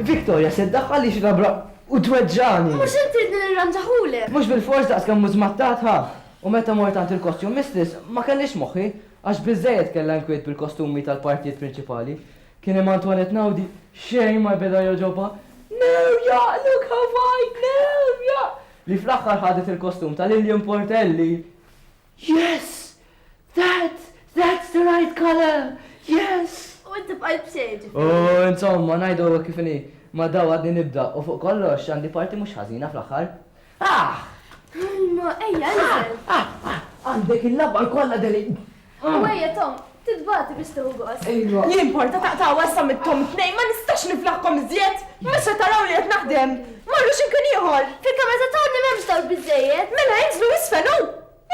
Victoria, se ddaħħalli x'rabra u tweġġani. Mux inti nirranġaħulek. Mux bil-fors daqs kemm mużmattat ħa. U meta mort għand il-kostjum mistis, ma kellix moħħi, għax biżejjed kellha nkwiet bil-kostumi tal-partijiet prinċipali. Kien hemm Antoinette Nawdi xejn ma beda joġoba. Nerja, look how white, nerja! Li fl-aħħar ħadet il-kostum tal-Lilian Portelli. Yes! That's the right color! Yes! U inti bqajt bxejġi. Insomma, ngħidu kif inhi. Ma daw għadni nibda u fuq kollox għandi parti mhux ħażina fl-aħħar. Ma ejja, nżel. Għandek il-labba kollha deli. U ejja, Tom, titbati biex tuħu gost. Jimporta taqtaw għassa mit-Tom t-nej, ma nistax niflaħkom iżjed. Messa taraw li qed naħdem. Marru xinkun ieħor. Fil-kamera tagħni m'hemmx dawl biżejjed. Mela jinżlu isfel,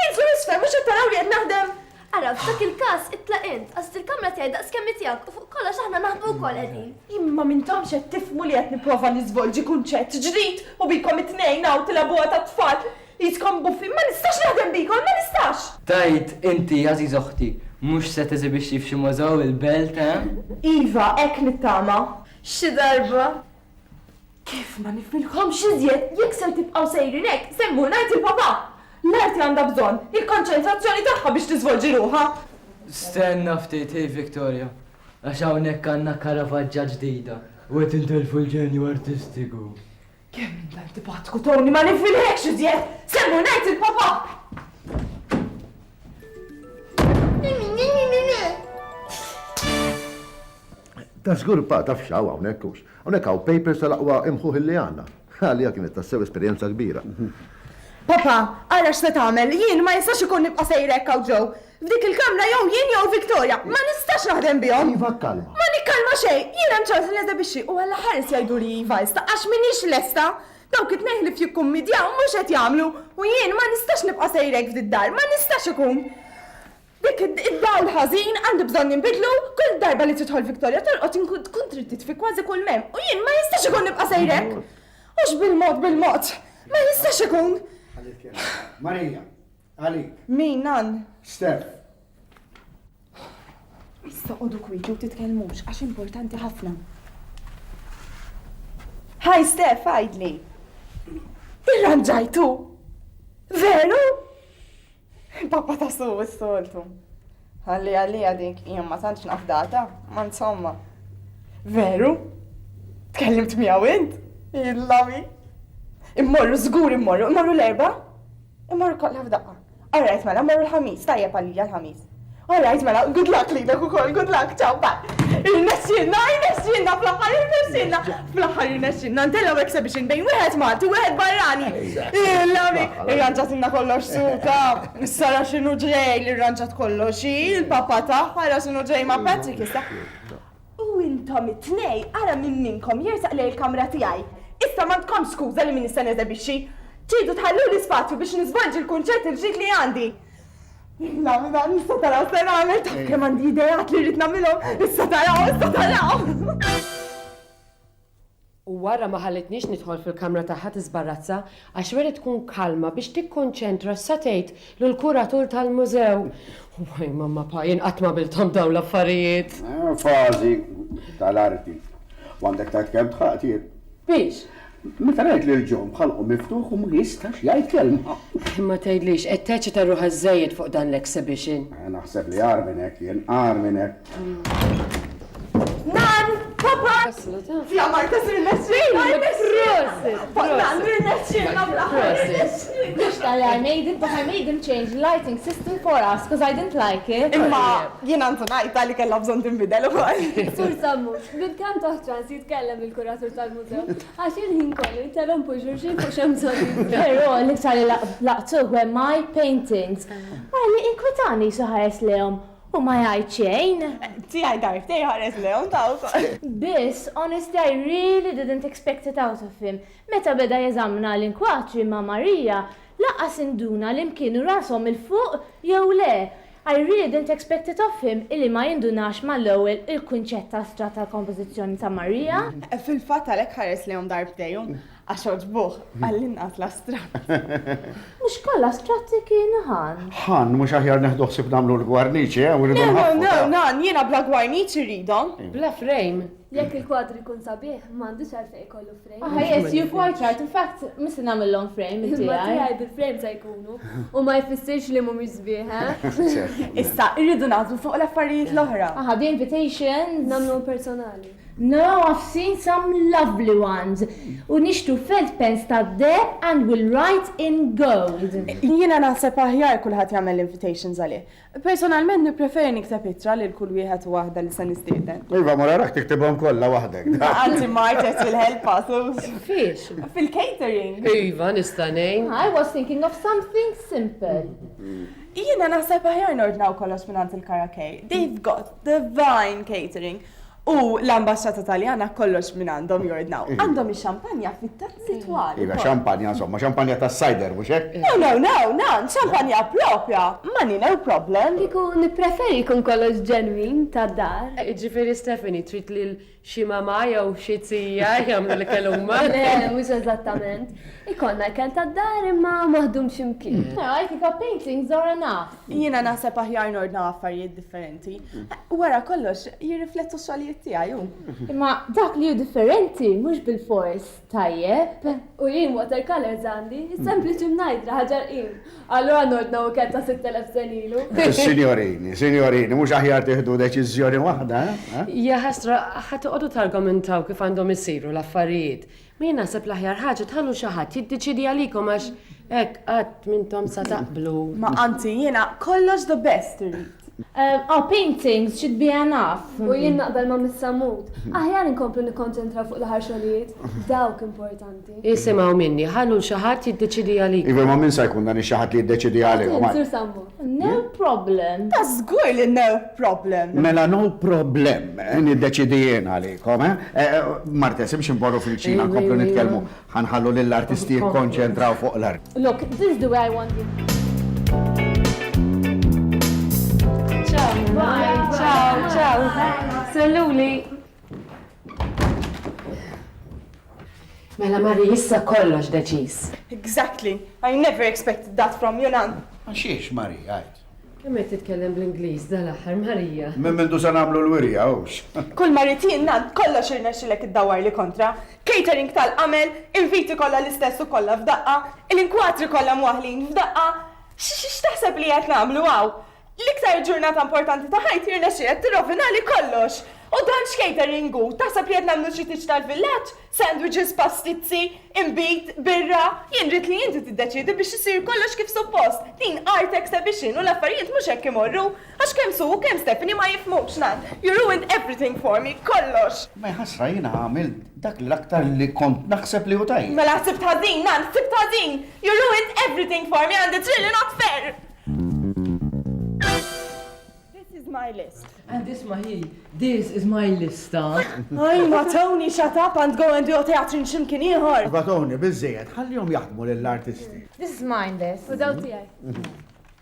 jinżlu isfel, mhux qed taraw li qed naħdem. Ara, f'dak il-każ itlaqint, għast il-kamra tiegħi daqs kemm tiegħek u fuq kollox aħna naħdmu wkoll qegħdin. Imma mintomx qed tifhmu li qed nipprova niżvolġi kunċett ġdid u bikom it-tnejn hawn tilabuha tat-tfal. Jiskom buffi, ma nistax naħdem bikom, ma nistax. Tajt, inti, għażiż oħti, mhux se teżibixxi f'xi mużew il-belt, Iva, hekk nittama. Xi darba. Kif ma nifilħomx iżjed, jekk se tibqgħu sejrin hekk, semmu ngħid il-papa. L-arti għandha bżonn, il-konċentrazzjoni tagħha biex tiżvolġi ruħha. Stenna ftit, Victoria. Għax hawnhekk għandna Caravaggio ġdida u qed intelfu l-ġenju artistiku. Kemm inta antipatku Tony ma nifilħekx iżjed, semmu ngħid il-papa. Ta' żgur pa taf x'hawn hawnhekk hux. Hawnhekk hawn papers tal-aqwa imħuħ illi għandna. Għalija kienet tassew esperjenza kbira. Papa, għara x'se tagħmel, jien ma jistax ikun nibqa' sejrek hawn ġew. F'dik il-kamra jew jien jew Victoria, ma nistax naħdem bihom. Iva kalma. Ma nikkalma xejn, jien hemm ċans li neżebixxi u għalla ħares jgħidu li iva issa għax minix lesta. Dawk it-tnejn li f'jikkummidjaw mhux qed jagħmlu u jien ma nistax nibqa' sejrek f'did-dar, ma nistax ikun. Dik id-dawl ħażin għandi bżonn inbidlu, kull darba li tidħol Victoria torqod tkun trid titfi kważi kull mem u jien ma jistax ikun nibqa' sejrek. Hux bil-mod, ma jistax ikun. Marija, għalik. Min, nan? Steph. Issa qodu kwitu titkellmux, għax importanti ħafna. Hi, Steph, għajdli. Irranġajtu? Veru? Papa ta' su s-soltu. Għalli għadik, jien ma tantx nafdata, ma insomma. Veru? Tkellimt miegħu int? Illawi. Immorru, żgur immorru l-erba? Immorru kollha f'daqqa. Alright mela, mmorru l-ħamis, tajjeb għalija l-ħamis. Alright mela, good luck lilek ukoll, good luck, ciao, bye. Irnexxinna, fl-aħħar irnexxinna, ntellaw exhibition bejn wieħed Malti u wieħed barrani. Illawi, irranġatilna kollox suka. Sara x'inhu ġej li rranġat kollox, il-papa tagħha ra x'inhu ġej ma' Patrick issa. U intom it-tnej ara minn minnkom jersaq lej il-kamra tiegħi. Issa ma tkomx skuża li min nista' neżebixxi. Ċidu tħallu l-ispazju biex niżvolġi l-kunċett il-ġid li għandi. La, nista' taraw se nagħmel ta' kemm għandi idejat li rrid nagħmilhom. Issa taraw. U wara ma ħallitniex nidħol fil-kamra tagħha tiżbarazza għax wera tkun kalma biex tikkonċentra sa tgħid lill-kuratur tal-mużew. Waj mamma pa jien qatt ma bilthom dawn l-affarijiet. Fażi tal-arti. Għandek tajt kemm tħaqtiet. Biex? Meta ngħid li l-ġom bħalqu miftuħ u ma jistax jgħid kelma. Ma tgħidlix, qed teċita ruħha żejjed fuq dan l-exhibition. Naħseb li għar minn hekk jien għar minn hekk. Nan, papa! Ja, Marta, sir Nesrin! Nan, sir Nesrin, nabla. I made it, but I made them change the lighting system for us because I didn't like it. Imma, jien għantu najta li kella bżon timbidel u għal. Sur Sammu, bil-kam toħċans jitkellem il-kuratur tal-mużew. Għax il-ħin kollu jinterrompu xurxin fuq xemżon. Pero l-iktar li laqtuh were my paintings. Għalli inkwitani suħares lehom u ma jgħid xejn. Tijaj darbtej ħares leon ta' u Biss, honestly, I really didn't expect it out of him. Meta beda jeżamna l-inkwatri ma' Marija, laqas induna li mkienu rasom il-fuq jew le. I really didn't expect it of him illi ma jindunax ma l-ewwel il-kunċett astra tal-kompożizzjoni ta' Marija. Fil-fat għalek ħares leon darbtejhom, għax oġbuħ, għall-inqas l-astrat. Mux kolla stratti kienu ħan. Ħan, mhux aħjar neħdu ħsib nagħmlu l-gwarniċi, u rridu No, nħaffu. nan, jiena bla gwajniċi ridhom. Bla frame. Jekk il-kwadri kun sabiħ, m'għandux għalfej kollu frame. Yes, you're quite right. In fact, missin għamil long frame, Ma inti tiegħi bil-frame se jkunu. U ma jfissirx li mhumiex sbieħ, Issa, irridu nażlu fuq l-affarijiet l-oħra. Aha, the invitations. Namlu personali. No, I've seen some lovely ones. U nixtu felt pens ta' there and will write in gold. Jiena naħseb aħjar kulħadd jagħmel invitations għalih. Personalment nippreferi nikteb ittra lil kull wieħed u waħda li se nistieden. Iva, mora rak tiktibhom kollha waħdek. Anzi Martet will help us. Fiex. Fil-catering. Iva, nista' ngħid. I was thinking of something simple. Jiena naħseb aħjar nordnaw kollox minn il-Karakej. They've got divine catering. U l-ambasċata Taljana kollox minn għandhom jordnaw. Għandhom ix-xampanja fit-tazzi twal. Iva, xampanja, insomma, xampanja ta' cider, mhux hekk? No, xampanja propja. Money, no problem. Kiku nippreferi kun kollox ġenwin ta' dar. Ġifieri Stephanie, trid li xi mama jew xi tija jagħmlu li kellhom Le, mhux eżattament. Ikonna kell ta' dar imma maħdum ximkien. No, I think our paintings are enough. Jiena naħseb aħjar nordnaw affarijiet differenti. Wara kollox jirriflettu x-xogħlijiet tiegħi. Imma dak li hu differenti, mhux bil-fors tajjeb. U jien watercolors għandi, sempliċi mnajdra ħaġar im. Allura nordna u ketta 6,000 senilu. Signorini, mhux aħjar tieħdu deċiżjoni waħda, Ja ħasra, ħatoqgħodu targumentaw kif għandhom isiru l-affarijiet. Min naħseb l-aħjar ħaġa tħallu xi ħadd jiddeċidi għalikom għax hekk qatt minnhom sa taqblu. Ma anzi jiena kollox the best irid. Our paintings should be enough. U jien naqbel ma' mis-samut. Aħjar inkomplu nikkonċentraw fuq l-ħar xogħlijiet. Dawk importanti. Isimgħu minni, ħallu xi ħadd jiddeċidi għalikom. Iva, ma minn sa jkun dan ix-xi ħadd li jiddeċidi għalihom. Sur Sammu. No problem. Ta' żgur li no problem. Mela no problem, niddeċidi jien għalikom, Marta, simx imborru fil-ċina nkomplu nitkellmu, ħanħallu lill-artisti jikkonċentraw fuq l-art. Look, this is the way I want it. Ciao. Salluli. Mela Mari, issa kollox deċiż. Exactly. I never expected that from you, Nan. Xiex, Mari, għajt. Kemm qed titkellem bl-Ingliż dal-aħħar Marija. Minn mindu sa nagħmlu l-wirja, ux. Kull maritin, Nan, kollox irnexxilek id-dawar li kontra. Catering tal-qamel, inviti kollha l-istess u kollha f'daqqa, l-inkwatri kollha mwaħlin f'daqqa. X'taħseb li qed nagħmlu għaw? L-iktar ġurnata importanti ta' ħajti irnexxilek tirrovina li kollox. U dan x-cateringu, taħseb li qed nagħmlu xi tiġ tal-villaġġ, sandwiches, pastizzi, imbit, birra, jien rid li inti tiddeċidi biex isir kollox kif suppost. Din art exhibition u l-affarijiet mhux hekk imorru, għax kemm su kemm Stephanie ma jifhmux Nan. You ruined everything for me, kollox. Ma jħassra jiena għamil dak l-aktar li kont naħseb li u tajjeb. Mela sibt ħażin, Nan, sibt ħażin. You ruined everything for me and it's really not fair. This is my list. And this is my lista. Ay, ma Tony, shut up and go and do a teatrin ximkien ieħor. Batoni, biżżejjed, ħallihom jaħdmu lill-artisti. This is mine, this. U daw tiegħi.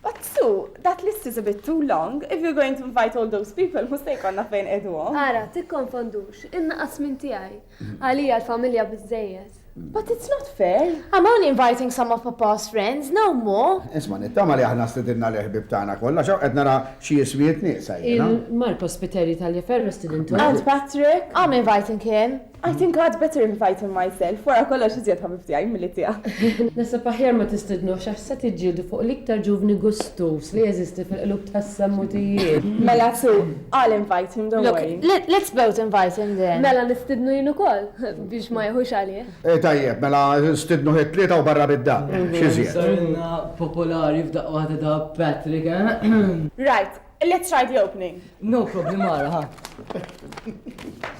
But Sue, that list is a bit too long. If you're going to invite all those people, mistake on fejn edwom. Ara, tikkonfondux, innaqas minn tiegħi. Għalija l-familja biżejjed. But it's not fair. I'm only inviting some of Papa's friends, no more. Isma' nittama li aħna stedinna li ħbib tagħna kollha, xew qed nara xi jiswiet nieqsa jiena. Il-Mark Prospiteri tal-Jeferro student. And Patrick. I'm inviting him. I think I'd better invite him myself, wara kollox iżjed ħabib tiegħi milli tiegħek. Nasa paħjar ma tistidnu xax se tiġġieldu fuq l-iktar ġuvni gustus li jeżisti fil-qlub tas-sammutijiet. Mela su, I'll invite him, don't worry. Let's both invite him then. Mela nistidnu jien ukoll biex ma jħux għalih. Tajjeb, mela stidnu ħiet-tlieta u barra bid-dar. X'iżjed? Sarna popolari f'daqqa waħda ta' Patrick, Right, let's try the opening. No problem, Mara, ha?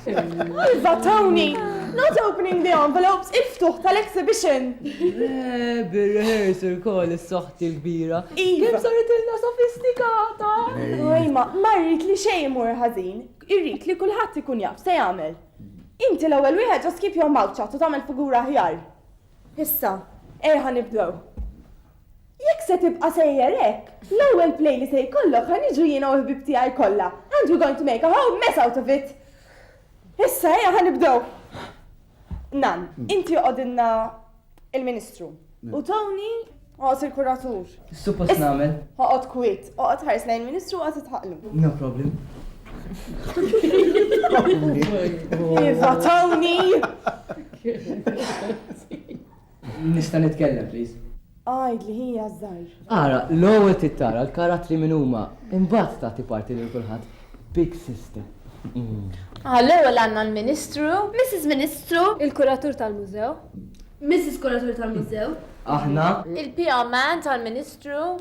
Iva, Tony, not opening the envelopes, iftuħ tal-exhibition. Bil-rehearsal call is-soħti l-kbira. Iva. Kif saret ilna sofistikata? Ojma, marrit li xej mur ħażin, irrit li kulħadd ikun jaf se jagħmel. Inti l-ewwel wieħed just keep your mouth shut u tagħmel figura ħjar. Issa, ħanibdew. Jekk se tibqa' sejjer hekk, l-ewwel play li se jkollok ħaniġu jiena u l-ħbib tiegħi kollha, and we're going to make a whole mess out of it. Issa ħanibdew. Nan, inti joqgħodilna il-Ministru. U Tony, għos il-kuratur. Suppost namel. Għod kwit, għod ħares lejn Ministru għod titħaqlu. No problem. Iva, Tony! Nista' nitkellem, please. Għajd li hija żgħar. Ara, l-ewwel tittara l-karattri min huma, imbagħad tagħti parti lil kulħadd. Big sister. L-ewwel għandna l-Ministru, Mrs. Ministru, Il-kuratur tal-mużew. Mrs. Kuratur tal-Mużew, Aħna il-PR man tal-Ministru,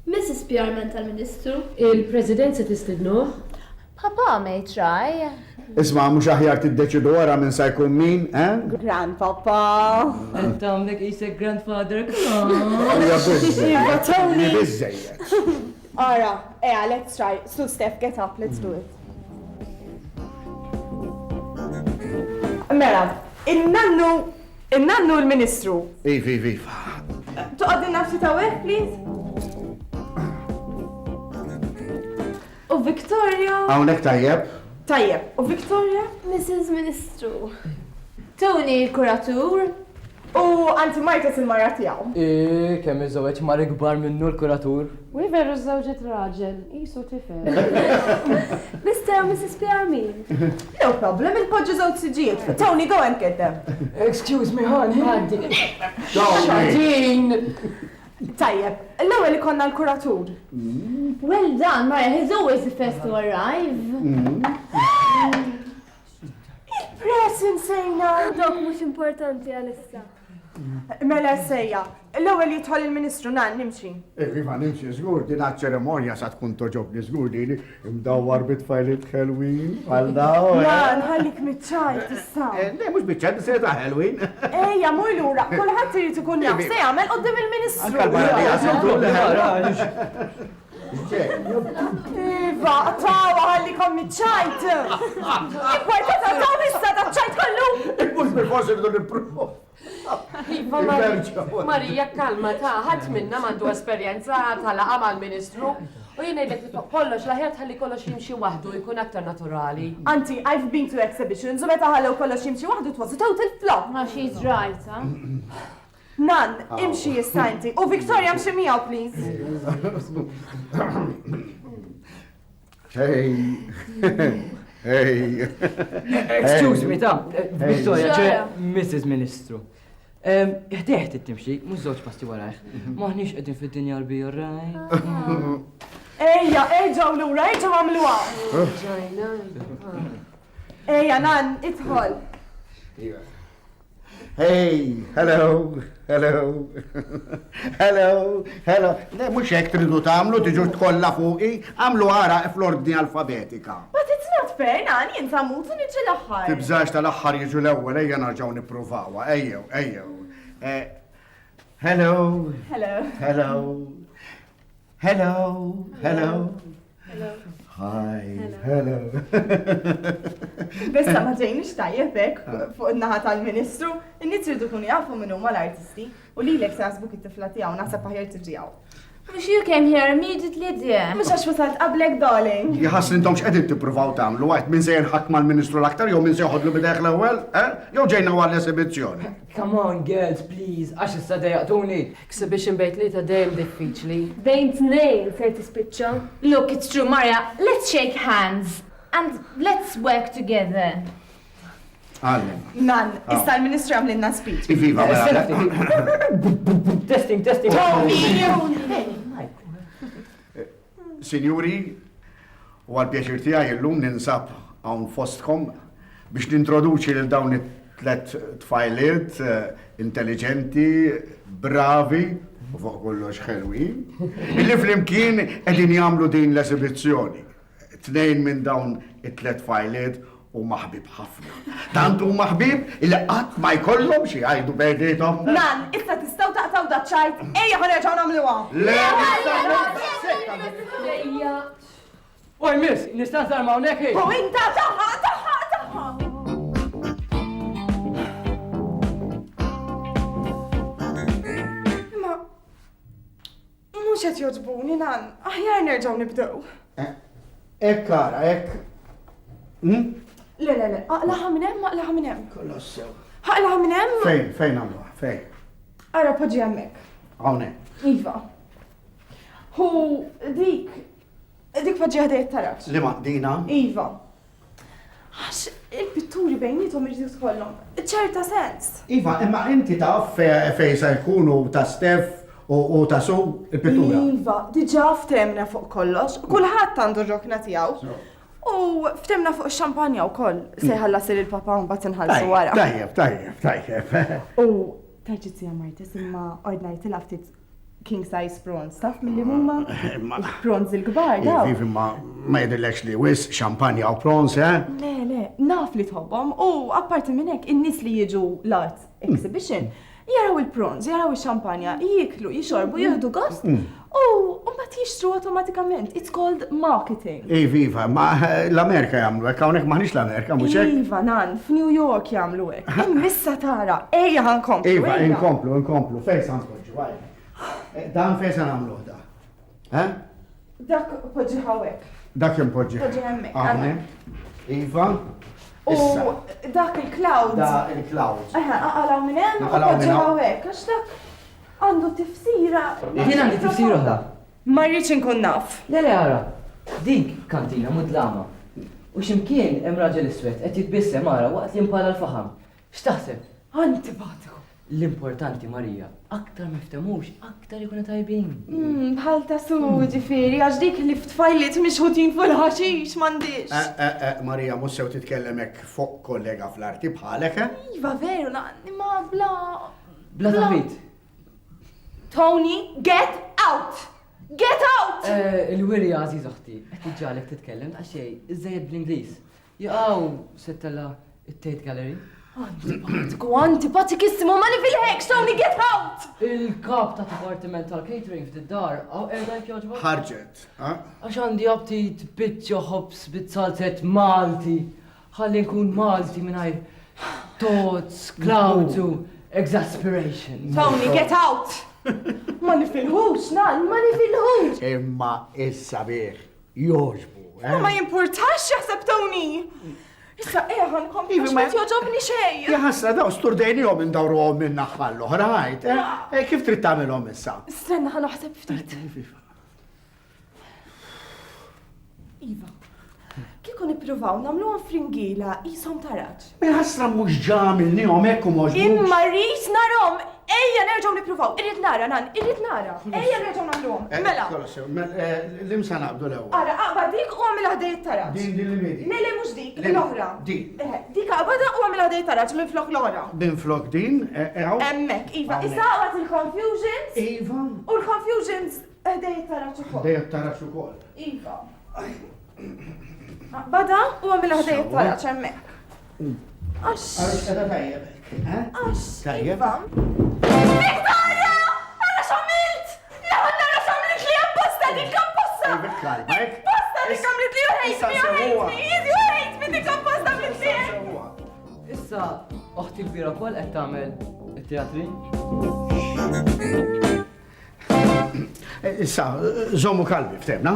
Mrs. PR tal-Ministru. Il-President se tistidnuh? Papa may try. Isma' mhux aħjar tiddeċidu wara minn sa jkun min, Grandpapa. qed tagħmlek isek grandfather. Iva, Tony! Biżejjed. Ara, let's try. So, Steph, get up, let's do it. Mela, innannu l-Ministru. Iva. Tuqgħod nafsi tawek, please? U Victoria. Hawnhekk tajjeb. Tajjeb, u Victoria? Mrs. Ministru. Tony il-Kuratur, U Anti Marcus il-marra tiegħu. Kemm iż-żewġ mar ikbar minnu l-kuratur. Wi veru żewġet raġel, qisu tifel. Mr. u Mrs. PR min? No problem, il-poġġu żewġ siġijiet. Tony, go and get them. Excuse me, honey. Għaddi. Xadin! Tajjeb, l-ewwel li konna l-kuratur. well done, Maria, he's always the first to arrive. Press insejna. Dok mhux importanti għalissa. Mela sejja, l-ewwel jidħol il-Ministru nan nimxi. Iva nimxi żgur din ċeremonja sa tkun toġobni żgur din imdawwar bit-fajlit Halloween għal daw. Nan, ħallik mitċajt issa. Ne mhux biċċad se ta' Halloween. Ejja, mur lura, kulħadd irid ikun jaf se jagħmel qudiem il-Ministru. Anke l-barra jażlu Iva, tawa ħallikom mitċajt. Importanta taw issa ta' ċajt kollu. Mhux bil-forsi rridu nippruvaw. Iva Marija kalma ta' ħadd minna m'għandu esperjenza tal-laqa mal-Ministru. U jien ngħidlek li kollox l-aħjar tħalli kollox jimxi waħdu jkun aktar naturali. Anti, I've been to exhibitions u meta ħallew kollox jimxi waħdu it was a total flop. Ma she's right, huh? Nan, imxi issa inti. U Victoria mxi miegħu, please. Hey. Excuse me, ta' Victoria, ċe Ġara. Mrs. Ministru. Ħdeħt it-timxi, mhux żewġ pasti warajh. Maħniex qegħdin fid-dinja l-bija, right? Ejja, ejġaw lura, ejġaw għamluha. Ejja, nan, idħol. Hey, hello. Ne, mux hekk tridu tagħmlu tiġu tkollha fuqi, għamlu ara fl-ordni alfabetika. But it's not fair, nan, jinsa mutu niġi l-aħħar. Tibżax tal-aħħar jiġu l-ewwel, ejja narġgħu nippruvawa, ejjew. Hello. Hi, hello. Bessa ma ġejniex tajjeb hekk fuq in-naħa tal-Ministru, in-nies tridu kunu jafu minn huma l-artisti u lilek se jasbuk it-tifla tiegħu naħseb aħjar tiġijaw. Wish you came here immediately, dear. Mhux għax wasalt qablek, darling. Jħass intom x'qegħdin tippruvaw tagħmlu għajt minn se jinħadd mal-Ministru l-aktar jew minn se joħodlu bidejh l-ewwel, jew ġejna għall esibizzjoni. Come on, girls, please, għax issa dejaqtuni. Exhibition bejt li ta' dejjem diffiċli. Bejn tnejn ser tispiċċa. Look, it's true, Maria. Let's shake hands and let's work together. Għallim. Nan, issa l-Ministru għamlinna speech. Iviva, Testing, testing. Sinjuri, u għal-pjaċir tijaj l-lum ninsab għawn fostkom biex nintroduċi l-dawn it-tlet tfajliet intelligenti, bravi, u fuq kollox ħelwin, illi fl-imkien edin jamlu din l-esibizzjoni. Tnejn minn dawn it-tlet tfajliet u maħbib ħafna. Tantu maħbib illi qatt ma jkollhom xi jgħidu bejnietom. Nan, issa tistgħu taqtaw daċċajt, ejja ħanerġgħu nagħmluha. Oj, miss, nistan sarma hawnhekk U inta taħħa, taħħa, taħħa. Imma mhux qed jogħġbuni nan, aħjar nerġgħu nibdew. Ek kara, ek. Le, aqlaħa minn hemm, aqlaħa minn hemm. Kollox sew. Aqlaħa minn hemm. Fejn għamluha, fejn? Ara poġġi hemmhekk. Hawnhekk. Iva. Hu dik poġġi ħdejt tarax. Li maqdina? Iva. Għax il-pitturi bejnietom irridu tkollhom ċerta sens. Iva, imma inti taf fej se jkunu ta' Stef u ta' Su il-pittura. Iva, diġà ftemna fuq kollox, kulħadd għandu r-rokna tiegħu. U ftemna fuq ix-xampanja wkoll se jħallasir il-papa u mbagħad inħallsu wara. Tajjeb. U taġġizzija Martis imma ordnajtilha ftit king size prawns, taf milli huma? Prawns il-kbar daw. Vivi ma jidillekx li wis xampanja u prawns, Le, naf li tħobbhom u apparti minn hekk in-nies li jiġu l-art exhibition jaraw il-prawns, jaraw ix-xampanja, jiklu, jixorbu, jieħdu gost u mbagħad jixtru automatikament. It's called marketing. Viva, ma l-Amerika jagħmlu hekk, hawnhekk maħniex l-Amerika, mhux hekk? Iva, nan, f'New York jagħmlu hekk. Immissa tara, ejja ħankomplu. Iva, inkomplu, fejn san poġġu, għaj. Dan fejn san għamlu da? Dak poġġi hawnhekk. Dak jem poġġi. Poġġi hemmhekk. Hawnhekk. Iva. U dak il-cloud. Da il-cloud. Aqalaw minn hemm u Aqalaw poġġi minn hawn. hawnhekk għax dak għandu tifsira. Jien għandi tifsir oħra. Ma rridx inkun naf. Le, ara, dik kantina mudlama. U ximkien hemm raġel iswed qed jitbissem ara waqt li mpala l-faħam. X'taħseb? Antipatiku. L-importanti, Marija, aktar miftemux, aktar ikunu tajbin. Bħal ta' su ġifieri, għax dik li ftfajlit mhix ħutin fuq il-ħaxix m'għandix. Marija, mhux sew titkellem hekk fuq kollega fl-arti bħalek, Iva veru, imma bla. Bla taħbit. Tony, get out! Get out! Il-wiri għaziz uħti, qed iġġalek titkellem ta' xej, iżejjed bl-Ingliż. Jaqgħu settella it-Tate Gallery. Antipatikissimo, ma nifilħek, Tony, get out! Il-kap ta' Departiment tal-Catering f'did-dar, għaw erdajk joġbok? ħarġet. Għax għandi aptit bitċo ħobs bit-salzet Malti, ħalli nkun Malti mingħajr thoughts, clouds u exasperation. Tony, get out! Ma nifilħux, ma nifilħux! Imma issa bieħ, joġbu, Ma jimpurtax jaħseb Tony! Issa eħan kompli Ivi, ma joġobni xej! Jaħasra daw sturdejni għom indawru għom minn naħħal l-oħra, ħajt, kif trid tagħmilhom issa? Stenna ħan naħseb ftit. Iva, kieku nippruvaw nagħmlu għan fringila jisom taraġ. Jaħasra mhux ġamilnihom hekk u mhux. Imma rrit narhom! Ejja nerġgħu nippruvaw, irrid nara nan, irrid nara. Ejja nerġgħu nagħmluhom. Mela. L-imsa naqbdu l-ewwel. Ara, aqba dik u għamil ħdejt taraġ. Din li midi. Le, mhux dik, l-oħra. Din. Dik aqbada u għamil ħdejt taraġ minn flok l-oħra. Bin flok din, Emmek, Iva, issa għat il-confusions. Iva. U l-confusions ħdejt taraġ ukoll. Dejja tara ukoll. Iva. Bada u għamil ħdejt taraġ emmek. Għax. Għara tajjeb. Għax. Tajjeb. Iva. Victoria! Għara xamilt! Għara xamilt li għabbosta dik għabbosta! Kalma, ek? Bosta dik għamlit li you hate me, dik għabbosta mill-tien! Issa, uħti kbira kol qed tagħmel it-teatri? Issa, żommu kalbi ftemna,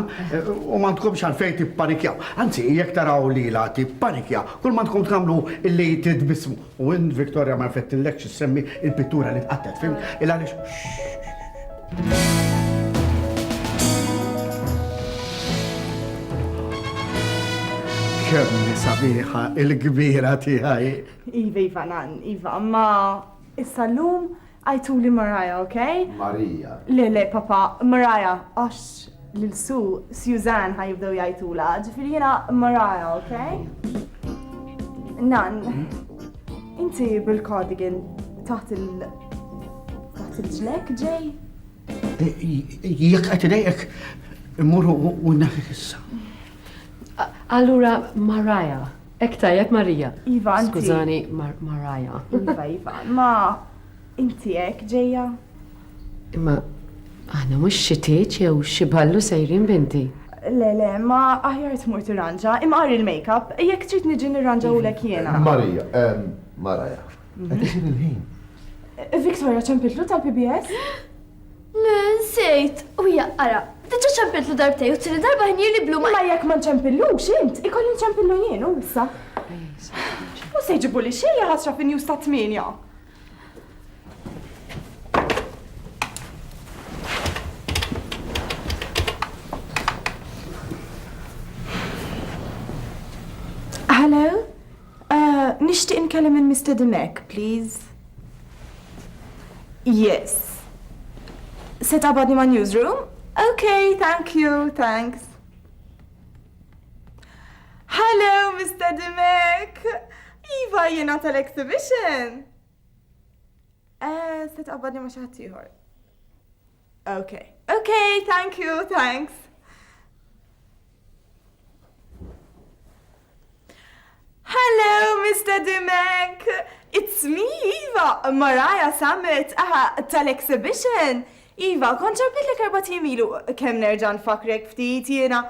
u ma tkomx għalfejn tippanikjaw. Anzi, jekk taraw li la tippanikja, kull ma tkom tagħmlu illi titbismu. U in Victoria ma fettilekx semmi il-pittura li tqattet, fim? Il-għaliex. Kemm sabiħa il-kbira tiegħi. Iva, nan, Iva, ma issa l-lum għajtuli Mariah, okay? Marija. Le, papa, Mariah, għax l-su Suzanne ħajibdew jgħajtula, ġifiri jena Mariah, okay? Nan, inti bil-cardigan taħt il-ġlek, ġej? Jekk qed idejjek immurru u nafissa. Allura Mariah. Ek tajjeb Marija. Iva, inti. Skużani, Mariah. Iva, ma inti ek ġeja? Imma aħna mhux xi tieċ jew xi ballu sejrin binti. Le, ma aħjar tmur tirranġa, imqari il-make-up, jekk trid niġi nirranġa u lek jena. Marija, Maraja. Qed isir il-ħin. Victoria ċempitlu tal-PBS? Le, nsejt. U ara, diġa ċempitlu darbtej u t-tini darba ħinjir li blu Ma jekk ma nċempillux, int, ikolli nċempillu jien, u issa. U sejġibu li xejja ħasra fin news ta' 8. Hello? Nishtiq nkellem minn Mr. Demek, please. Yes. Set abadni ma' newsroom? Okay, thank you, thanks. Hello, Mr. Demek. Iva, jena tal-exhibition. Set abadni ma' xaħtiħor. Okay, thank you, thanks. Hello, Mr. Demek. It's me, Iva, Mariah Summit, tal-exhibition. Iva, konċampit li karbat jemilu, kem nerġan fakrek ftit jena.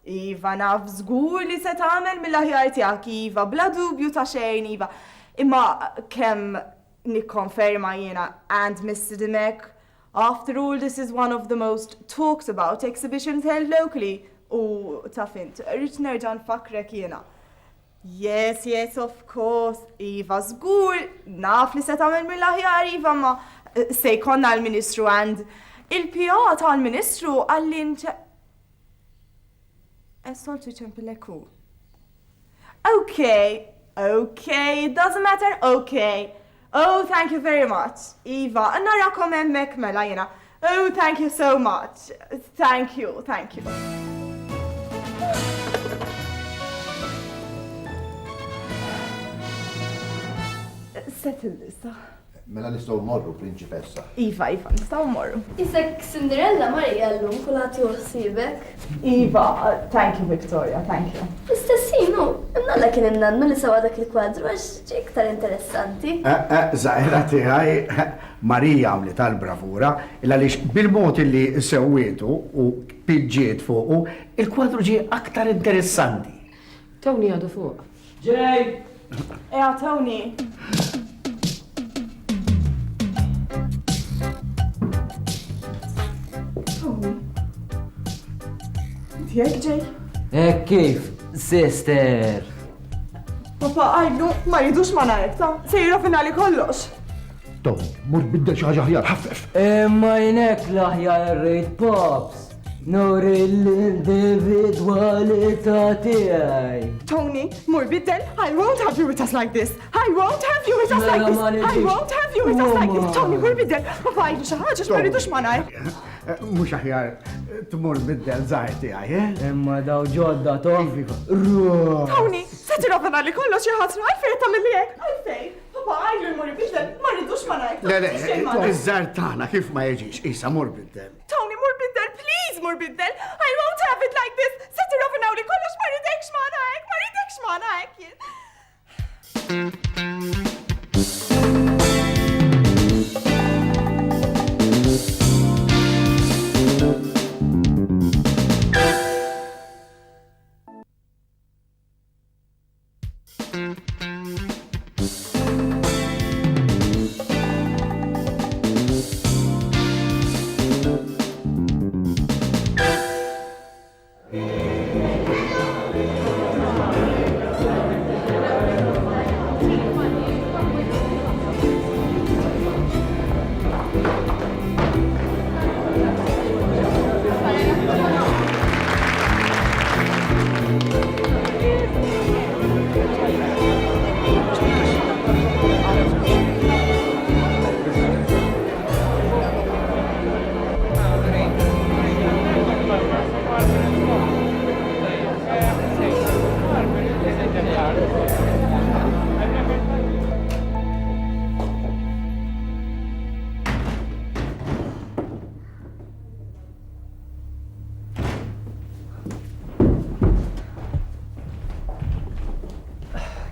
Iva, naf zgur li se tagħmel mill-aħjar tiegħek, Iva, bla dubju ta' xejn, Iva. Imma kem nikkonferma jena and Mr. Demek, after all, this is one of the most talked about exhibitions held locally. U ta' fint, rrit nerġan fakrek jena. Yes, of course. Iva, zgur, naf li se tagħmel mill-aħjar, Iva, ma se jkollna l-Ministru and il-PA tal-Ministru għallin soltu ċempilleku. Okay, doesn't matter, okay. Oh, thank you very much. Iva, narakom hemmhekk mela jena. Oh, thank you so much. Thank you. Settle issa. Mela nistgħu morru, prinċipessa. Iva, nistgħu morru. Isek Cinderella Marija l-lum kulati uħsibek. Iva, thank you, Victoria, thank you. Istessinu, imnalla kien innannu li sawa dak il-kwadru għax iktar interessanti. Zaħira tiegħi Marija għamli tal-bravura, il-għalix bil-mod li sewwietu u piġġiet fuqu, il-kwadru ġie aktar interessanti. Tony għadu fuq. Ġej! Tony. Jek ġej? Kif, sister? Papa, għajdu, ma jidux ma narek, ta' sejra finali kollox. Tom, mur biddel xi ħaġa ħjar ħaffef. Imma jnek laħjar rejt pops. Nuri l-individualità tiegħi. Tony, mur biddel, I won't have you with us like this. I won't have you with us like this. I won't have you with us like this. Tony, mur biddel, papa għajdu xi ħaġa ma jidux ma narek. Mhux aħjar tmur biddel żgħir tiegħi, Imma daw ġodda Tom. Tony, se tirrafana li kollox jħasru għalfej tagħmel hekk, għalfej. Papa għajdu l-mur biddel, ma rridux ma narek. Le, iż-żgħar tagħna kif ma jiġix, isa mur biddel. Tony, mur biddel, please mur biddel. I won't have it like this. Se tirrafana li kollox ma rridekx ma narek, ma rridekx ma narek.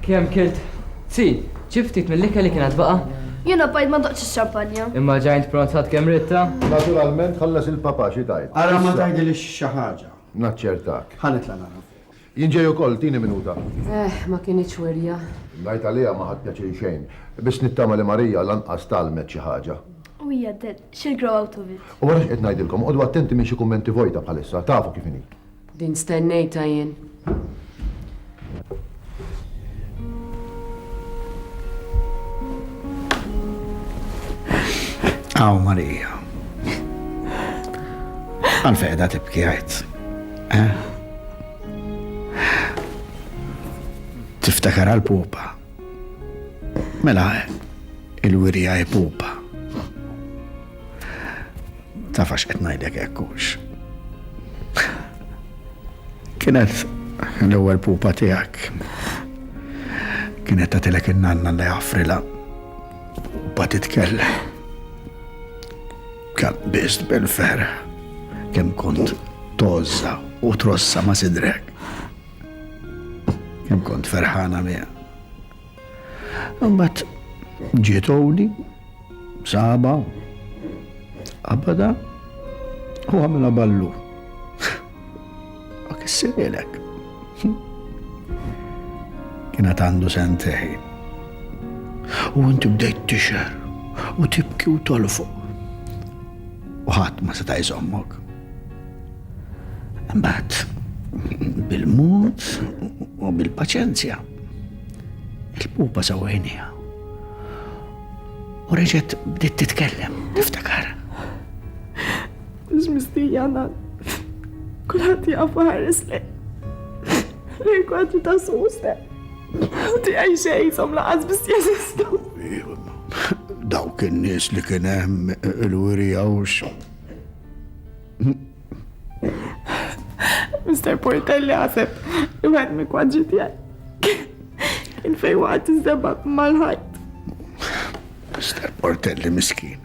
Kem kilt? Si, ċiftit mill-lika li kienet baqa? Jena bajt ma doqx il-xampanja. Imma ġajnt prontat kem ritta? Naturalment ħallas il-papa xi tajt. Ara ma tajdi li xaħġa. Naċċertak. Ħanitla naraf. Jinġej ukoll tini minuta. Ma kienieċ werja. Ngħid għalija ma ħadd pjaċir xejn. Biss nittama li Marija lanqas talmet xi ħaġa. U hija dead, she'll grow out of it. U wara x'qed ngħidilkom, qogħdu attenti minn xi kummenti vojta bħalissa, tafu kif inhi. Din stennejta jien. Aw Marija. Għal-fejda tibki għajt. Tiftakar għal-pupa. Mela, il-wirja pupa. Tafax qed ngħidlek hekkux. Kienet l-ewwel pupa tiegħek. Kienet tagħtilek in-nanna li jaffrila. Pupa titkellem. Kan bist bil-fer. Kemm kont tozza u trossa ma' sidrek. Kemm kont ferħana miha. Imbagħad ġiet Owli, Saba, Abada u għamela ballu. Ma kissirelek. Kienet għandu sentejn. U inti bdejt tixer u tibki u tolfu. U ħadd ma seta' jżommok. Imbagħad bil-mod u bil-paċenzja il-pupa sewwejniha. U reġgħet bdiet titkellem, tiftakar. Mhux mistija nan. Kulħadd jaf ħares li. Li kwadri ta' suste. U tiegħi xejn som laqas biss jeżistu. Dawk in-nies li kien hemm il-wirja u Mr. Portelli għaseb li wieħed mill-kwadri tiegħi. Kien fejn waqgħet iżdebab mal-ħajt. Mr. Portelli miskin.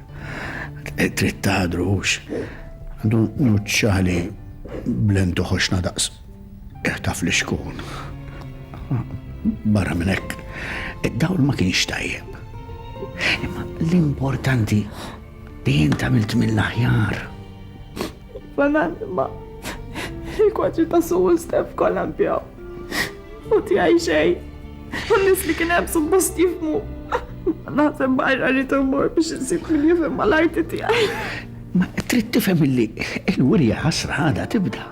Trid taħdrux. Għandu nuċċali blentu ħoxna daqs. Taf li xkun. Barra minn hekk, id-dawl ma kienx tajjeb. Imma l-importanti li jien tamilt mill-aħjar. Fanan ma il-kwadri ta' suq stef kollha mpjaw. U tiegħi xejn. U n-nies li kien hemm suppost jifhmu. Naħseb barra li tmur biex insib min jifhem mal-arti tiegħi. Ma trid tifhem illi l-wirja ħasra ħada tibda.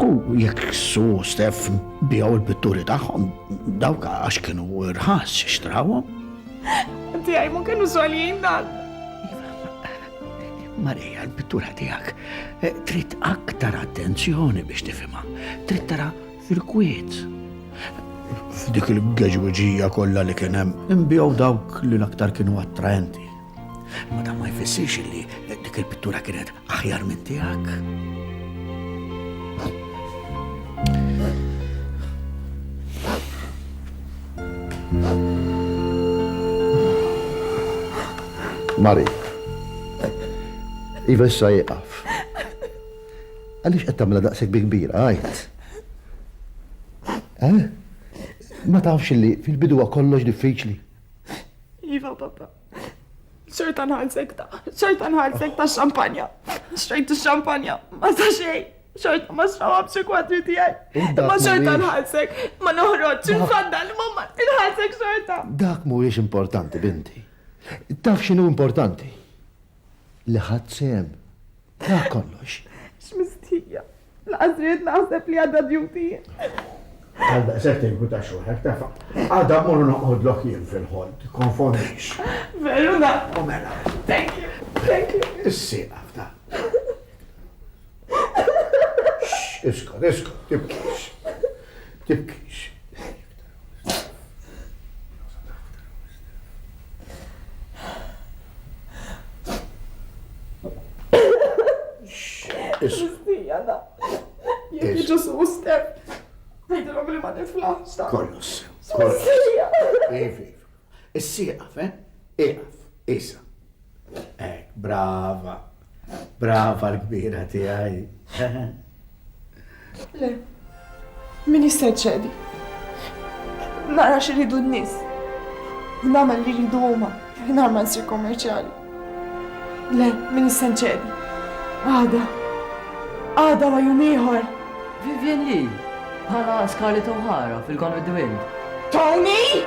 U jekk su stef bijaw il-pitturi tagħhom dawk għax kienu irħas xtrawhom. Tiegħi ma kienu żgħalijin dan. Marija, l-pittura tiegħek trid aktar attenzjoni biex tifhimha. Trid tara fil-kwiet. F'dik il-geġweġija kollha li kien hemm inbijaw dawk li l-aktar kienu attraenti. Ma dan ma jfissirx li dik il-pittura kienet aħjar minn tiegħek. Mari, Iva issa jieqaf. Għaliex qed tagħmilha daqshekk bi kbira, għajt. Ma tafx li fil-bidu kollox diffiċli. Iva, papa. Xorta nħalsek ta' xampanja. Xrejt xampanja. Ma sa xej. Xorta ma xrawab xi kwadri tiegħi. Ma xorta nħalsek. Ma noħroġ infaddal mamma inħalsek xorta. Dak mhuwiex importanti, binti. Taf x'inhu importanti? Li ħadd sehem. Dak kollox. X'mistija. L-qasriet naħseb li għadha duty. Għadda, settin kuta xuħek, tafa. Għadda morru noqodlok jien fil-ħod, konfondix. Veru da. U mela. Thank you. Is-sieqaf ta' iskot, tibkix. Mistija da. Jek iġu su step. Għajdilom li ma niflaħx ta' Kollos. Mistija. Is-sieqaf, Iqaf, isa. Brava. Brava l-kbira tiegħi. Le, min jista' ċedi? nara xiridu n-nis. Namel li ridu huma, nar ma nsir kommerċjali. Le, min istanċedi. Għada ma jum ieħor. Vivian Lee, bħala Scarlett O'Hara fil-Gone with the Wind. Tony!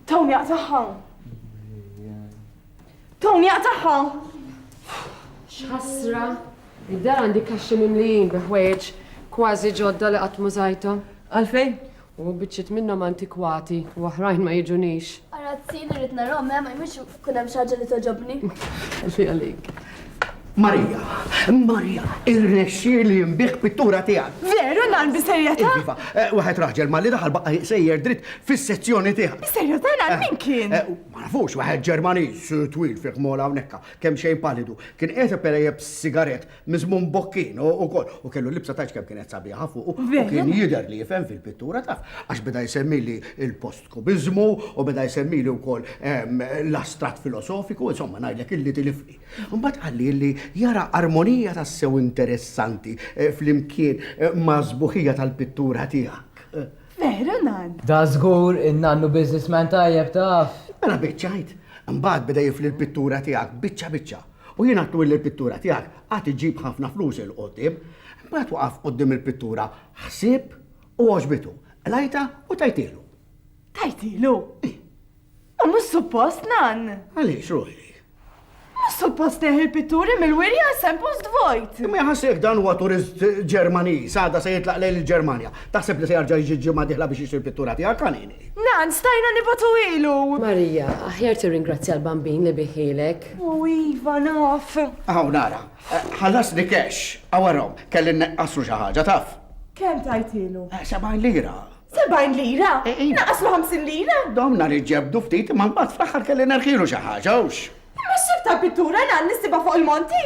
Tony għataħħa. Tony għataħħa. X'ħasra. Id-dar għandi kaxxi mimlijin biħweġ kważi ġodda li qatt mużajtom. Għalfej? U biċċiet minnhom antikwati u oħrajn ma jiġunix. Għarazzin irrit narom, ma jmux kunem xaġa li toġobni. Għalfej għalik. Marija, irnexxi li mbiħ pittura tiegħek. Veru nan biserjeta? Iva, waħed raġel ma li daħal baqqa sejjer dritt fis-sezzjoni tiegħek. Biserjeta nan min kien? Ma nafux, waħed Ġermaniż twil fiq mola hawnhekk, kemm xejn palidu. Kien qed iperejjeb sigaret miżmum bokkin ukoll u kellu libsa taċ kemm kienet sabiħa fuq u kien jidher li jifhem fil-pittura taf għax beda jsemmili il-post-kubizmu u beda jsemmili wkoll l-astrat filosofiku, insomma ngħidlek illi tilifni. Mbagħad qalli li jara armonija tassew interessanti fl-imkien ma' żbuħija tal-pittura tiegħek. Veru nan? Da żgur in-nannu businessman tajjeb taf. Mela biċċajt, mbagħad beda jifli l-pittura tiegħek biċċa. U jien għattu l-pittura tiegħek għad iġib ħafna flus il-qoddim, mbagħad waqaf qoddim il-pittura ħsieb u għoġbitu, lajta u tajtilu. Tajtilu? Ma mhux suppost nan. Għaliex ruħi? Mhux suppost neħi l-pitturi mill-wirja sempost vojt. Ma jħassek dan huwa turist Ġermaniż, għada se jitlaq lejn il-Ġermanja. Taħseb li se jerġa' jiġi ġimgħa diħla biex jixtri l-pittura tiegħek kanini. Nan, stajna nibatu ilu. Marija, aħjar tirringrazzja l-bambin li biħilek. U iva naf. Aħu nara, ħallasni cash, għawarhom, kelli neqqasru xi ħaġa taf. Kemm tajtilu? 70 lira. 70 lira? Naqaslu 50 lira? Domna li ġebdu ftit, ma mbagħad fl-aħħar kelli nerħilu xi ħaġa hux. Ma xibta pittura nan nistiba fuq il-monti?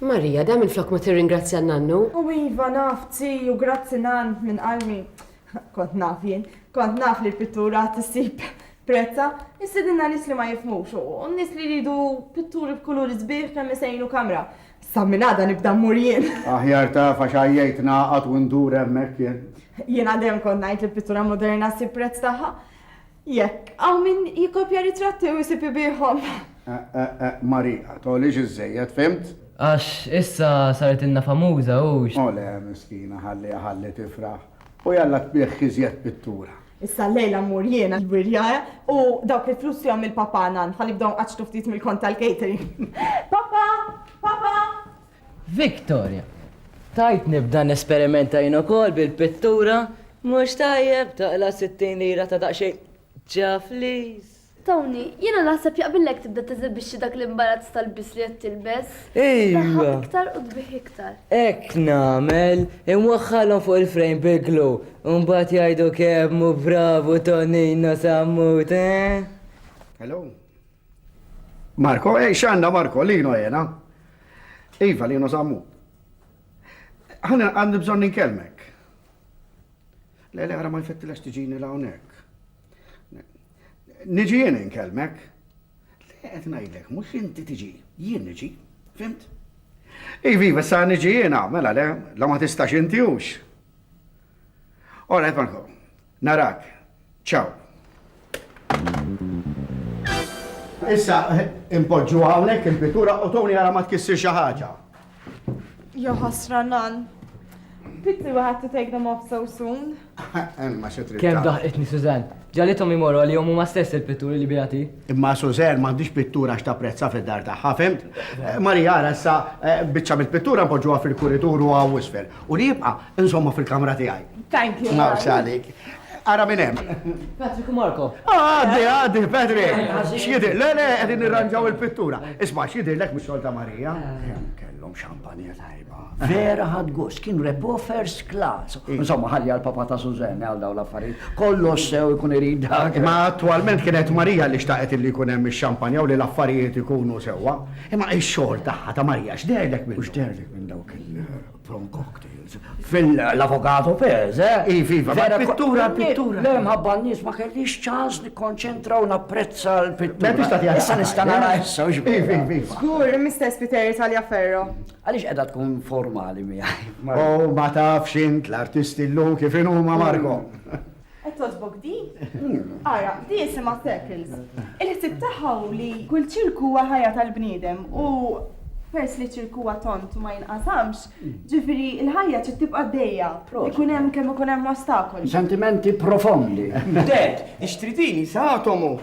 Marija, da minn flok ma tirringrazzja n-nannu. U iva naf, u grazzi nan minn qalmi. Kont naf jien, kont naf li l-pittura tissib prezza, issidinna nis li ma jifmux u nis li ridu pitturi b'kuluri sbieħ kemm isejnu kamra. Samminada nibda mmur jien. Aħjar ta' faxajjajt naqat u ndur hemmhekk jien. Jien għadem kont ngħid li pittura moderna ssib prezz tagħha. Jekk, għaw min jikopja ritratti u jisib bihom. Marija, tolix iż-żejjed, fimt? Għax issa saret inna famuża ux. Ole, miskina, ħalli tifraħ. U jalla tbieħ iżjed pittura. Issa lejla mmur jiena l-wirja u dawk il-flus jom il-papa nan, ħalibdaw qaċtu ftit mill-kont tal-catering. Papa! Victoria, tajt nibda nesperimenta jien ukoll bil-pittura, mhux tajjeb taqla 60 lira ta' daqsxejn ġaflis. Tony, jiena naħseb jaqbillek tibda teżibixxi dak l-imbarazz tal-bis li qed tilbes. Ejwa. Daħħab iktar u tbieħ iktar. Ek namel, imwaħħalhom fuq il-frame bil-glu, mbagħad jgħidu kemm bravu Tonino Sammut, Hello. Marko, x'għandna Marko, lino jena. Iva, lino Sammut. Għandi bżonn ninkelmek. Le, għara ma jfettilax tiġini la hawnhekk. Niġi jien inkelmek. Le, qed ngħidlek, mhux inti tiġi, jien niġi, fimt? Iva, sa niġi jiena, mela le, la ma tistax inti hux. Orajt Marko, narak, ciao. Issa, impoġġu hawnhekk il-pittura u Tony ara ma tkissir xi ħaġa. Jo ħasra nan. Pity we had to take them off so soon. Ma xe trid Kem tagħmel. daħqitni Suzanne. Ġalitom imorru li jomu ma stess il-pitturi li bijati. Imma Suzel m'għandix pittura x'tapprezza fid-dar tagħha, fimt? Marija ara issa biċċa mill-pittura mpoġġuha fil-kuritur u għaw isfel. U li jibqa' insomma fil-kamra tiegħi. Thank you. Ma xalik. Ara minn hemm. Patrick u Marko. Għaddi, Patrick. X'jidir, le, qegħdin nirranġaw il-pittura. Isma' x'jidirlek mix-xogħol ta' Marija? Kellhom xampanja tajba. Vera ħad gust, kien repo first class. Insomma, ħalli għal-papa ta' Suzanne għal daw l-affarijiet. Kollox sew ikun irid dak. Ma attualment kienet Marija li xtaqet li jkun hemm ix-xampanja u li l-affarijiet ikunu sewwa. Imma x-xogħol tagħha ta' Marija x'derlek minn X'derlek minn dawk il-prom cocktails. Fil-avokato pez, eh? Iva, ma pittura. Le, mħabba n-nies ma kellix ċans nikkonċentra u napprezza l-pittura. Ma tista' tjara. Issa nista' nara issa u Skur, Mr. Spiteri Talja Ferro. Għaliex qiegħda tkun formali miegħi. Oh, ma tafx int l-artisti l-lum kif huma Marko. Et tosbok di? Ara, di jisima Circles. Il-ħsib taħħaw li kull ċirku huwa ħajja tal-bniedem u pers li ċirku huwa tont u ma jinqasamx, ġifiri il-ħajja ċi tibqa' dejja. Ikun hemm kemm ikun hemm ostakoli. Sentimenti profondi. Dad, ixtritini sa' Tomu.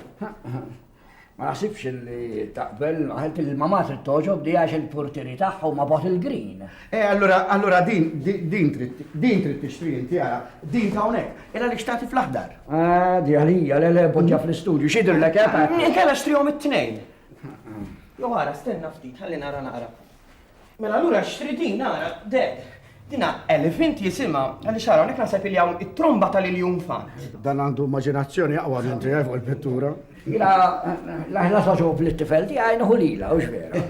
Ma nasibx li taqbel għalt il-mama trid toġob di għax il-portieri tagħha ma bottle green. Allura din trid tixtri inti ara, din ta' hawnhekk. Ela li xtati fl-aħdar. Di għalija le poġġa fl-istudju, xidrlek japa. Kella xtrihom it-tnejn. Jo għara, stenna ftit, ħalli nara. Mela allura xtritin nara, Dad, dina elefant jisima, għalli xara, unek nasab li hawn it-tromba tal-iljum fan. Dan għandu immaġinazzjoni aqwa minn tiegħi fuq il-pittura. Jina, laħna soġob l-ittifel di għajna hulila, ux vera.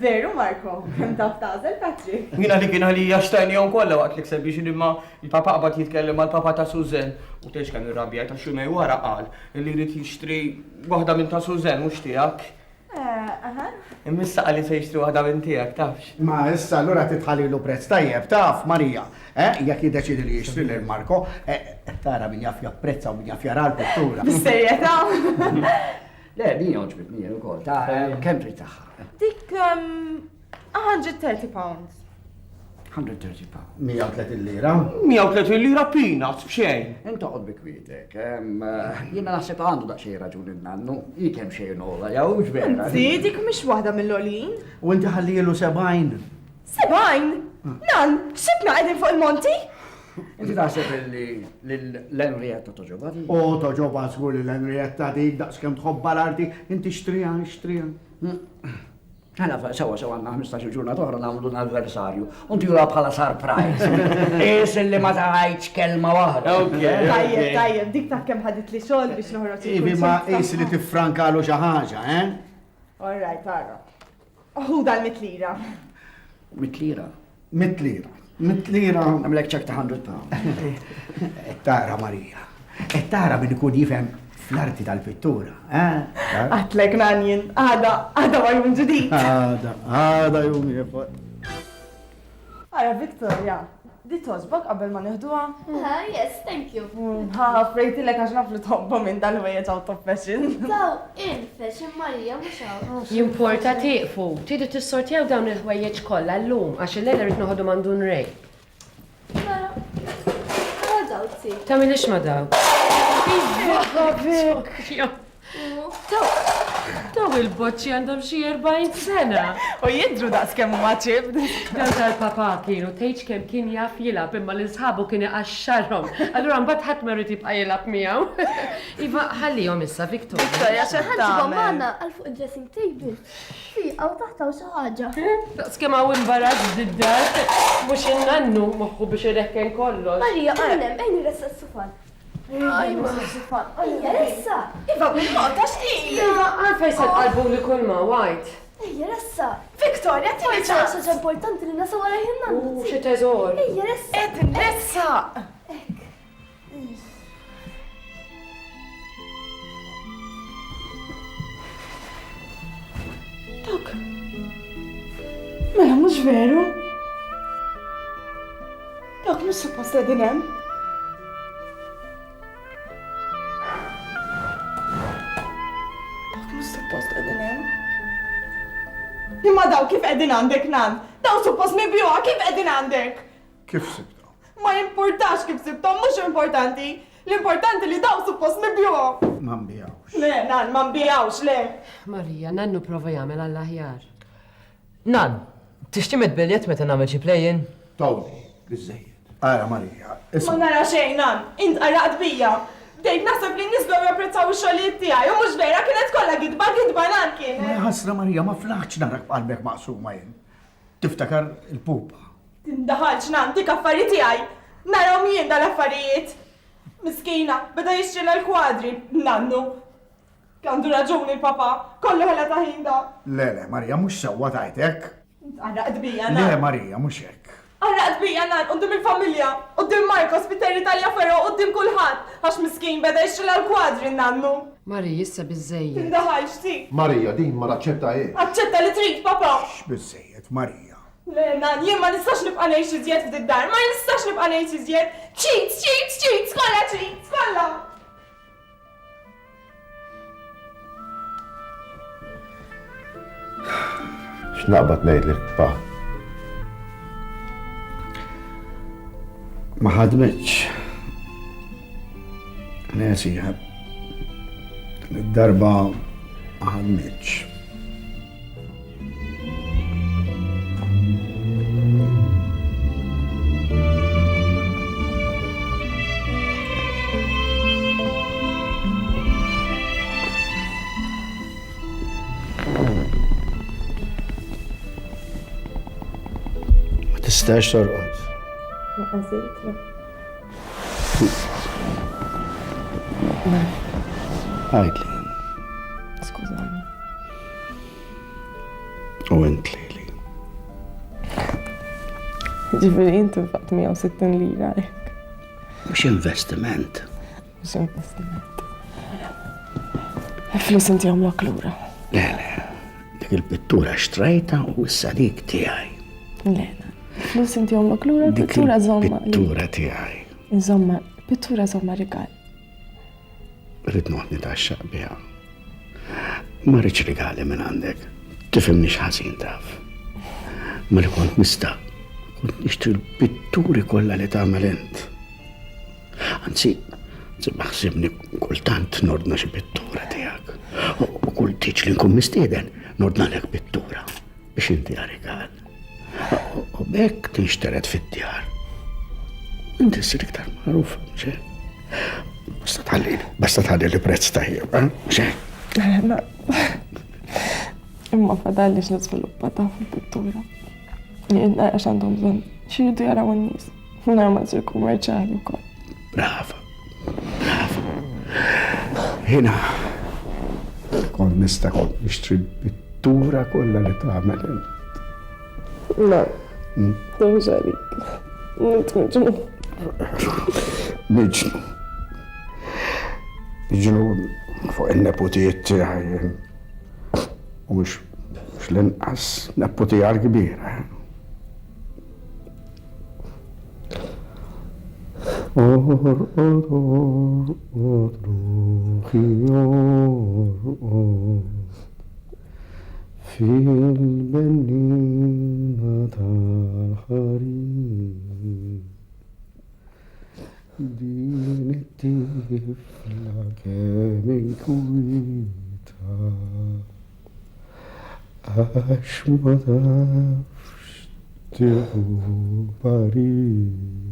Veru, Marko, kem taf tażel, Patrick. Jina li kien għalli jaxtajni jom kolla waqt li kseb biex imma il-papa qabad jitkellem għal papa ta' Susan. U tex kan irrabja ta' xumej wara qal li rrid jixtri waħda minn ta' Susan mhux tiegħek. Immissa għalli se jixtri waħda minn tiegħek, tafx. Ma issa allura titħallilu prezz tajjeb, taf Marija. Jekk jiddeċidi li jixtri lil Marko, tara min jaf japprezza u min jaf jara l-pittura. Bis-serjetà? Le, din joġbitni ukoll, ta' kemm trid tagħha? Dik 130 pounds. 130 pound. 130 lira. 130 lira peanuts b'xejn. Intoqgħod bi kwietek. Jiena naħseb għandu daqsxejn raġun il-nannu, hi kemm xejn ola, jew ux vera. Anzi, dik mhix waħda mill-olin. U inti ħallilu 70. 70? Nan, xibna qegħdin fuq il-monti? Inti taħseb li l-Henrietta toġobati? U toġoba żgur li l-Henrietta dik daqskemm tħobba l-arti, inti xtrija. Għana, sewa għanna 15 ġurnata oħra namlu l-anniversarju. Unti jura bħala surprise. Is li ma taħajċ kelma waħda. Tajjeb, dik ta' kem ħadit li xogħol biex noħroġ. Ivi ma is li tifrankalu xi ħaġa, eh? All right, ara. Ħuda l-mitlira. Mitlira. Mitlira. Għamlek ċek ta' 100 pound. Tara Marija. Tara min ikun jifhem fl-arti tal-pittura, eh? Għatlek nanjen, għada ma jum ġdid. Għada jum jifot. Ara, Victoria, di tosbok qabel ma neħduha? Yes, thank you. Frejti l-ek għax naflu tobba minn dal-ħwejjeġ out of fashion. Daw, in fashion Marija, mux għaw. Jimporta tiqfu, tidu tissortjaw dawn il-ħwejjeġ kollha llum għax il-lejla rrid noħodu mandun rej. Mela, daw t-si. Tamilix ma daw. Daw il-boċċi għandhom xi 40 sena. U jidru daqs kemm huma ċib. Daw tal-papa kienu tgħid kemm kien jaf jilab imma l-isħabu kien iqaxxarhom. Allura mbagħad ħadd ma rrid jibqa' jilab miegħu. Iva ħallihom issa Victoria. Victoria Ħanġibhom magħna għal fuq il-dressing table. Fiqa u taħtaw xi ħaġa. Daqs kemm hawn imbarazz did-dar, mhux innannu moħħu biex irekken kollox. Marija, għannem, ejn ressa s-sufan. Ajma, s-sufan. Ejja, ressa. Iva, bil-mota x'ti? Għalfej se tqalbu li kull ma white. Ejja, ressa. Victoria, ti ċaċa importanti li nasa għara jinnan. Xi teżor. Ejja, ressa. Edin, ressa. Dok. Mela, mux veru? Dok, mux suppost edin hemm? Suppost edin hemm? Imma daw kif edin għandek nan? Daw suppost mibjuha kif edin għandek? Kif sibtaw? Ma jimportax kif sibtom, mux importanti. L-importanti li daw suppost nibjuhom. Ma nbijawx. Le, nan, ma nbijawx, le. Marija, nannu prova jagħmel għall-aħjar. Nan, tixtimet biljet meta nagħmel xi play-in? Tawni, biżejjed. Ara Marija, Ma nara xejn, nan, int qaraqt bija. Dejt naħseb li nisbaw japprezzaw ix-xogħlijiet tiegħi, u mhux vera kienet kollha gidba nan kienet. ħasra Marija, ma flaħċ narak qalbek maqsuma jien. Tiftakar il-pupa. Tindaħalx nan, dik affarijiet tiegħi. Narahom jien dal-affarijiet. Miskina, beda jixtri l-kwadri, nannu. Għandu raġuni l-papa, kollu ħela taħin da. Le, Marija, mux sewwa tajtek. Għarraqt bija, Le, nan. Marija, mux hekk. Għarraqt bija, nan, qoddim il-familja, qoddim Marcos, Peter Italia Ferro, qoddim kulħadd. Għax miskin beda jixtri l-kwadri, nannu. Marija, issa biżejjed. Tindaħalx ti. Marija, din ma naċċettaħiex. Aċċetta li trid, papa. X'biżejjed, Marija. Le, nan, jien ma nistax nibqa' ngħix iżjed f'dik dar, ma nistax nibqa' ngħix iżjed. Cheat, skolla cheat, skolla. X'naqbad ngħidlek, pa. Ma ħadmitx. Nesija, darba ma ħadmitx. Ma tistax torqod. Għajdli. Skużani. U int Lili. Ġifieri inti faqt 160 lira. Mux investiment. Mhux investiment. Flus inti għamlok lura. Le, dik il-pittura xtrajta u issa dik tiegħi. Le, flus inti għamlok lura, Dik pittura zomma. il-pittura tiegħi. Insomma, pittura zomma rigal. Rrid noqgħod nitaxxaq biha. Ma rridx rigali minn għandek. Tifhimni x'ħażin taf. Ma li kont nista' kont nixtri l-pitturi kollha li tagħmel int. Anzi, baħsibni kultant nordna xi pittura tiegħek. U kull tiġ li nkun mistieden nordna lek pittura biex inti rigal. U bekk tinxteret fid-djar. Inti ssir iktar magħruf, mhux Basta tħalli li prezz tajjeb, mhux Imma fadallix nisviluppa ta' fil-pittura. Jien għax għandhom bżonn xiridu jaraw n-nies. Nar ma tsir kummerċjali wkoll. Brava. Hina kont nista' kont nixtri pittura kollha li tagħmel int. La, mhux għalik. Int miġnun. Niġnu fuq il-neputijiet tiegħi. U mhux l-inqas neputija l-kbira. Fil-bennina tal-ħarim din it-tifla kemm inkwita għax ma tafx tieħu parir.